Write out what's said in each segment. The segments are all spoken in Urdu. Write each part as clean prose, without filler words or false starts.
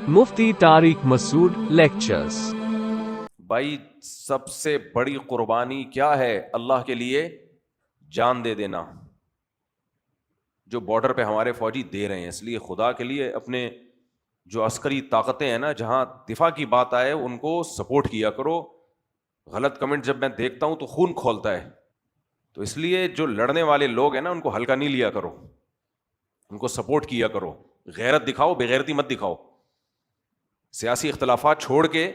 مفتی طارق مسعود لیکچرز۔ بھائی سب سے بڑی قربانی کیا ہے اللہ کے لیے؟ جان دے دینا، جو بارڈر پہ ہمارے فوجی دے رہے ہیں۔ اس لیے خدا کے لیے اپنے جو عسکری طاقتیں ہیں نا، جہاں دفاع کی بات آئے ان کو سپورٹ کیا کرو۔ غلط کمنٹ جب میں دیکھتا ہوں تو خون کھولتا ہے، تو اس لیے جو لڑنے والے لوگ ہیں نا ان کو ہلکا نہیں لیا کرو، ان کو سپورٹ کیا کرو۔ غیرت دکھاؤ، بغیرتی مت دکھاؤ۔ سیاسی اختلافات چھوڑ کے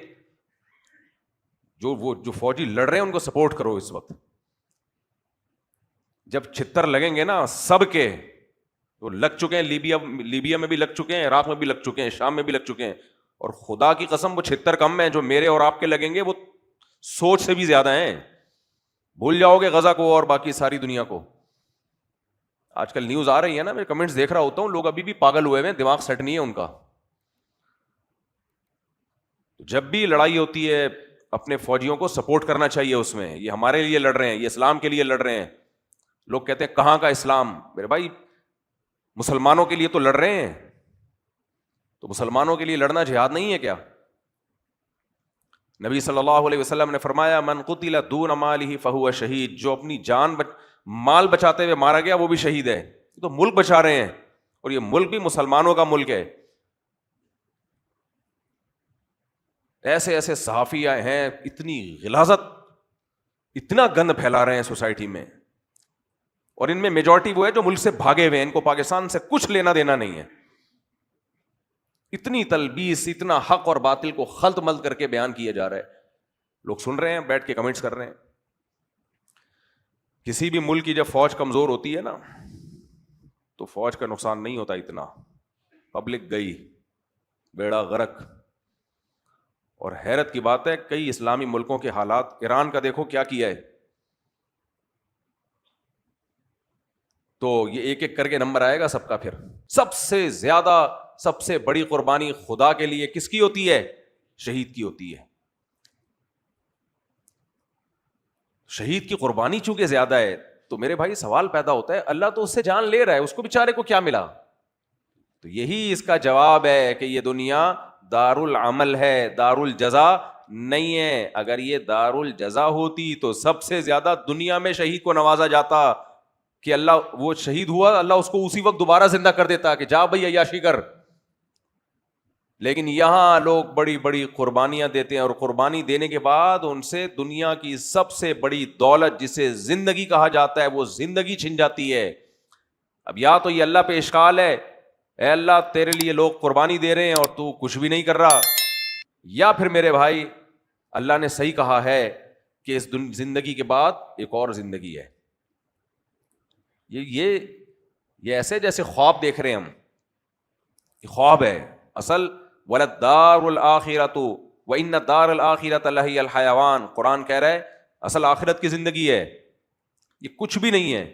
جو فوجی لڑ رہے ہیں ان کو سپورٹ کرو۔ اس وقت جب چھتر لگیں گے نا سب کے، وہ لگ چکے ہیں، لیبیا میں بھی لگ چکے ہیں، عراق میں بھی لگ چکے ہیں، شام میں بھی لگ چکے ہیں، اور خدا کی قسم وہ چھتر کم ہیں جو میرے اور آپ کے لگیں گے، وہ سوچ سے بھی زیادہ ہیں۔ بھول جاؤ گے غزہ کو اور باقی ساری دنیا کو۔ آج کل نیوز آ رہی ہے نا، میں کمنٹس دیکھ رہا ہوتا ہوں، لوگ ابھی بھی پاگل ہوئے ہیں، دماغ سیٹ نہیں ہے ان کا۔ جب بھی لڑائی ہوتی ہے اپنے فوجیوں کو سپورٹ کرنا چاہیے اس میں۔ یہ ہمارے لیے لڑ رہے ہیں، یہ اسلام کے لیے لڑ رہے ہیں۔ لوگ کہتے ہیں کہاں کا اسلام؟ میرے بھائی مسلمانوں کے لیے تو لڑ رہے ہیں، تو مسلمانوں کے لیے لڑنا جہاد نہیں ہے کیا؟ نبی صلی اللہ علیہ وسلم نے فرمایا من قتل دون مالہ فہو شہید، جو اپنی جان مال بچاتے ہوئے مارا گیا وہ بھی شہید ہے۔ تو ملک بچا رہے ہیں، اور یہ ملک بھی مسلمانوں کا ملک ہے۔ ایسے ایسے صحافی ہیں، اتنی غلاظت، اتنا گند پھیلا رہے ہیں سوسائٹی میں، اور ان میں میجورٹی وہ ہے جو ملک سے بھاگے ہوئے ہیں، ان کو پاکستان سے کچھ لینا دینا نہیں ہے۔ اتنی تلبیس، اتنا حق اور باطل کو خلط ملط کر کے بیان کیا جا رہا ہے، لوگ سن رہے ہیں، بیٹھ کے کمنٹس کر رہے ہیں۔ کسی بھی ملک کی جب فوج کمزور ہوتی ہے نا تو فوج کا نقصان نہیں ہوتا اتنا، پبلک گئی، بیڑا غرق۔ اور حیرت کی بات ہے کئی اسلامی ملکوں کے حالات، ایران کا دیکھو کیا کیا ہے۔ تو یہ ایک ایک کر کے نمبر آئے گا سب کا۔ پھر سب سے زیادہ، سب سے بڑی قربانی خدا کے لیے کس کی ہوتی ہے؟ شہید کی ہوتی ہے۔ شہید کی قربانی چونکہ زیادہ ہے تو میرے بھائی سوال پیدا ہوتا ہے، اللہ تو اس سے جان لے رہا ہے، اس کو بیچارے کو کیا ملا؟ تو یہی اس کا جواب ہے کہ یہ دنیا دار العمل ہے، دار الجزا نہیں ہے۔ اگر یہ دار الجزا ہوتی تو سب سے زیادہ دنیا میں شہید کو نوازا جاتا کہ اللہ، وہ شہید ہوا، اللہ اس کو اسی وقت دوبارہ زندہ کر دیتا کہ جا بھائی عیاشی کر۔ لیکن یہاں لوگ بڑی بڑی قربانیاں دیتے ہیں، اور قربانی دینے کے بعد ان سے دنیا کی سب سے بڑی دولت جسے زندگی کہا جاتا ہے وہ زندگی چھن جاتی ہے۔ اب یا تو یہ اللہ پہ اشکال ہے، اے اللہ تیرے لیے لوگ قربانی دے رہے ہیں اور تو کچھ بھی نہیں کر رہا، یا پھر میرے بھائی اللہ نے صحیح کہا ہے کہ اس زندگی کے بعد ایک اور زندگی ہے۔ یہ ایسے جیسے خواب دیکھ رہے ہیں ہم، یہ خواب ہے اصل۔ وَلَلدَّارُ الْآخِرَةُ وَإِنَّ الدَّارَ الْآخِرَةَ لَهِيَ الْحَيَوَانُ، قرآن کہہ رہا ہے اصل آخرت کی زندگی ہے، یہ کچھ بھی نہیں ہے۔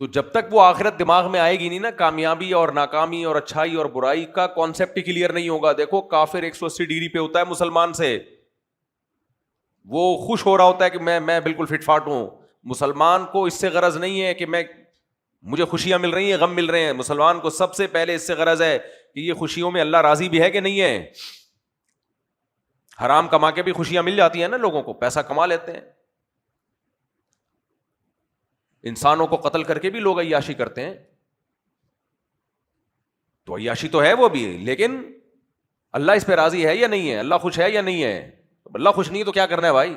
تو جب تک وہ آخرت دماغ میں آئے گی نہیں نا، کامیابی اور ناکامی اور اچھائی اور برائی کا کانسیپٹ ہی کلیئر نہیں ہوگا۔ دیکھو کافر 180 ڈگری پہ ہوتا ہے مسلمان سے، وہ خوش ہو رہا ہوتا ہے کہ میں بالکل فٹ فاٹ ہوں۔ مسلمان کو اس سے غرض نہیں ہے کہ مجھے خوشیاں مل رہی ہیں، غم مل رہے ہیں۔ مسلمان کو سب سے پہلے اس سے غرض ہے کہ یہ خوشیوں میں اللہ راضی بھی ہے کہ نہیں ہے۔ حرام کما کے بھی خوشیاں مل جاتی ہیں نا لوگوں کو، پیسہ کما لیتے ہیں۔ انسانوں کو قتل کر کے بھی لوگ عیاشی کرتے ہیں، تو عیاشی تو ہے وہ بھی، لیکن اللہ اس پہ راضی ہے یا نہیں ہے؟ اللہ خوش ہے یا نہیں ہے؟ اللہ خوش نہیں ہے تو کیا کرنا ہے بھائی؟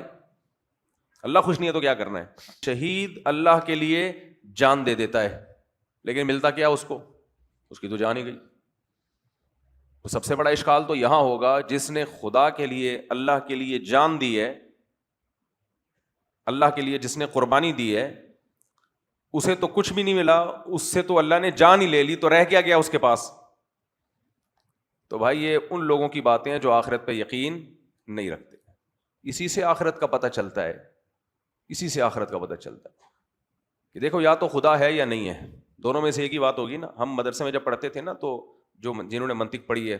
اللہ خوش نہیں ہے تو کیا کرنا ہے؟ شہید اللہ کے لیے جان دے دیتا ہے، لیکن ملتا کیا اس کو؟ اس کی تو جان ہی گئی۔ تو سب سے بڑا اشکال تو یہاں ہوگا، جس نے خدا کے لیے، اللہ کے لیے جان دی ہے، اللہ کے لیے جس نے قربانی دی ہے، اسے تو کچھ بھی نہیں ملا، اس سے تو اللہ نے جان ہی لے لی، تو رہ کیا گیا اس کے پاس؟ تو بھائی یہ ان لوگوں کی باتیں ہیں جو آخرت پہ یقین نہیں رکھتے۔ اسی سے آخرت کا پتہ چلتا ہے، اسی سے آخرت کا پتہ چلتا ہے کہ دیکھو یا تو خدا ہے یا نہیں ہے، دونوں میں سے ایک ہی بات ہوگی نا۔ ہم مدرسے میں جب پڑھتے تھے نا، تو جنہوں نے منطق پڑھی ہے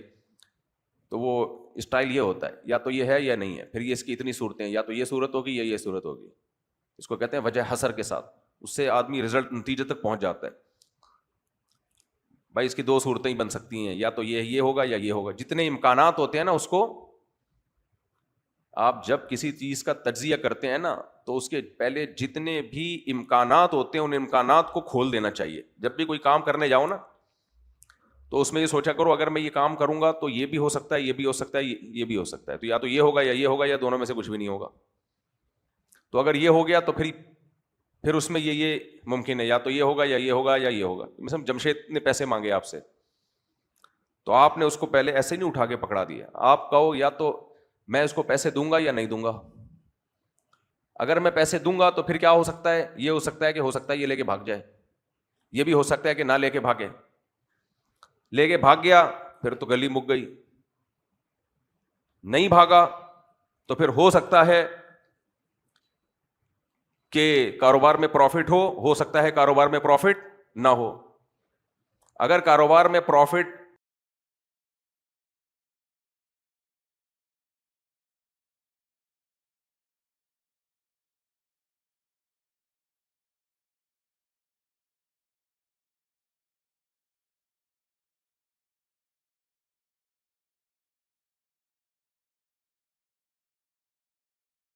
تو وہ اسٹائل یہ ہوتا ہے، یا تو یہ ہے یا نہیں ہے، پھر یہ اس کی اتنی صورتیں، یا تو یہ صورت ہوگی یا یہ صورت ہوگی۔ اس کو کہتے ہیں وجہ حسر کے ساتھ، اس سے آدمی رزلٹ نتیجے تک پہنچ جاتا ہے. بھائی اس کی دو صورتیں ہی بن سکتی ہیں, یا تو یہ ہوگا یا یہ ہوگا. جتنے امکانات ہوتے ہیں نا, اس کو آپ جب کسی چیز کا تجزیہ کرتے ہیں نا, تو اس کے پہلے جتنے بھی امکانات ہوتے ہیں ان امکانات کو کھول دینا چاہیے. جب بھی کوئی کام کرنے جاؤ نا, تو اس میں یہ سوچا کرو اگر میں یہ کام کروں گا تو یہ بھی ہو سکتا ہے, یہ بھی ہو سکتا ہے, یہ بھی ہو سکتا ہے, تو یا تو یہ ہوگا یا یہ ہوگا, یا دونوں میں سے کچھ بھی نہیں ہوگا. تو اگر یہ ہو گیا تو پھر اس میں یہ ممکن ہے, یا تو یہ ہوگا یا یہ ہوگا یا یہ ہوگا. مثلا جمشید نے پیسے مانگے آپ سے, تو آپ نے اس کو پہلے ایسے نہیں اٹھا کے پکڑا دیا. آپ کہو یا تو میں اس کو پیسے دوں گا یا نہیں دوں گا. اگر میں پیسے دوں گا تو پھر کیا ہو سکتا ہے, یہ ہو سکتا ہے کہ ہو سکتا ہے یہ لے کے بھاگ جائے, یہ بھی ہو سکتا ہے کہ نہ لے کے بھاگے. لے کے بھاگ گیا پھر تو گلی مک گئی. نہیں بھاگا تو پھر ہو سکتا ہے کہ کاروبار میں پروفٹ ہو سکتا ہے کاروبار میں پروفٹ نہ ہو. اگر کاروبار میں پروفٹ